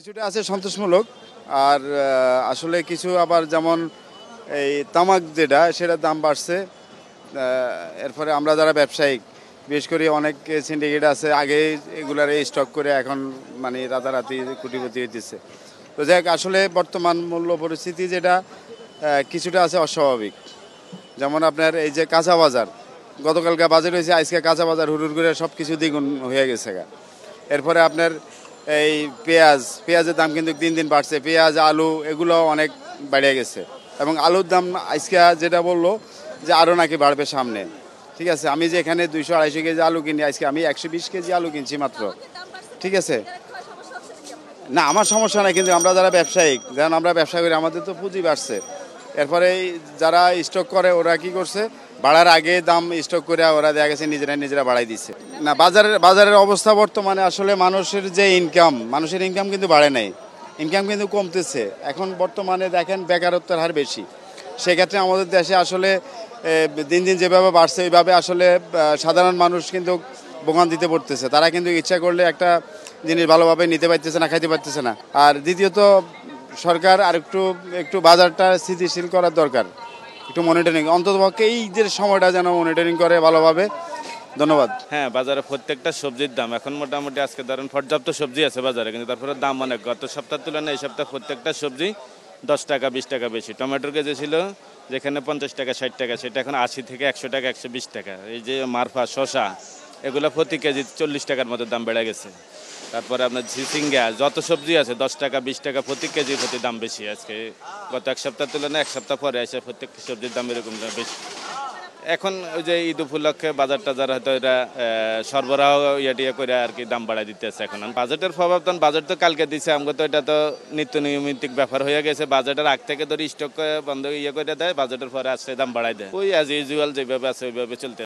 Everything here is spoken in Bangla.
কিছুটা আছে সন্তোষমূলক। আর আসলে কিছু আবার যেমন এই তামাক যেটা সেটার দাম বাড়ছে। এরপরে আমরা যারা ব্যবসায়িক, বিশেষ করে অনেক সিন্ডিকেট আছে আগে এগুলার স্টক করে এখন মানে রাতারাতি কোটিপতি হইতেছে। তো যাই হোক, আসলে বর্তমান মূল্য পরিস্থিতি যেটা কিছুটা আছে অস্বাভাবিক। যেমন আপনার এই যে কাঁচা বাজার, গতকালকে বাজার হয়েছে, আজকে কাঁচা বাজার হুড়ুর করে সব কিছু দ্বিগুণ হয়ে গেছে। এরপরে আপনার এই পেঁয়াজের দাম কিন্তু দিন দিন বাড়ছে। পেঁয়াজ, আলু এগুলো অনেক বেড়ে গেছে এবং আলুর দাম আজকে যেটা বললো যে আরও নাকি বাড়বে সামনে। ঠিক আছে, আমি যে এখানে 200-250 কেজি আলু কিনি, আজকে আমি 120 কেজি আলু কিনছি মাত্র। ঠিক আছে, না আমার সমস্যা নাই, কিন্তু আমরা যারা ব্যবসায়িক, যেমন আমরা ব্যবসা করি, আমাদের তো পুঁজি বাড়ছে। এরপরে যারা স্টক করে ওরা কি করছে, বাড়ার আগে দাম স্টক করে ওরা দেখা গেছে নিজেরা বাড়াই দিচ্ছে। না, বাজারের অবস্থা বর্তমানে আসলে মানুষের যে ইনকাম, মানুষের ইনকাম কিন্তু বাড়ে নাই, ইনকাম কিন্তু কমতেছে। এখন বর্তমানে দেখেন বেকারত্বের হার বেশি। সেক্ষেত্রে আমাদের দেশে আসলে দিন দিন যেভাবে বাড়ছে ওইভাবে আসলে সাধারণ মানুষ কিন্তু ভোগান্তিতে পড়তেছে। তারা কিন্তু ইচ্ছা করলে একটা জিনিস ভালোভাবে নিতে পারতেছে না, খাইতে পারতেছে না। আর দ্বিতীয়ত সরকার আর একটু বাজারটা স্থিতিশীল করার দরকার, একটু মনিটরিং, অন্ততপক্ষে এই যে সময়টা যেন মনিটরিং করে ভালোভাবে। ধন্যবাদ। হ্যাঁ, বাজারে প্রত্যেকটা সবজির দাম এখন মোটামুটি আজকে ধরেন পর্যাপ্ত সবজি আছে বাজারে, কিন্তু তারপরে দাম অনেক। গত সপ্তাহের তুলনায় এই সপ্তাহে প্রত্যেকটা সবজি 10 টাকা 20 টাকা বেশি। টমেটোর কেজি ছিল যেখানে 50 টাকা 60 টাকা, সেটা এখন 80 থেকে 100 টাকা 120 টাকা। এই যে মারফা, শসা, এগুলো প্রতি কেজি 40 টাকার মতো দাম বেড়ে গেছে। তারপরে আপনার ঝিসিঙ্গা, যত সবজি আছে 10 টাকা 20 টাকা প্রতি কেজি প্রতি দাম বেশি আজকে। গত এক সপ্তাহের তুলনায় এক সপ্তাহ পরে এসে প্রত্যেক সবজির দাম এরকম বেশি। এখন ওই যে ঈদ উপলক্ষে বাজার টাজার হয়তো এরা সরবরাহ ইয়ে করে আর কি দাম বাড়াই দিতেছে। এখন বাজেটের প্রভাব, তখন বাজেট তো কালকে দিছে, আমাকে তো এটা তো নিত্য নৈমিত্তিক ব্যাপার হয়ে গেছে। বাজেটের আগ থেকে ধরে স্টক বন্ধ করে দেয়, বাজেটের পরে আসছে দাম বাড়াই দেয়। ওই অ্যাজ ইউজুয়াল যেভাবে আছে ওইভাবে চলতে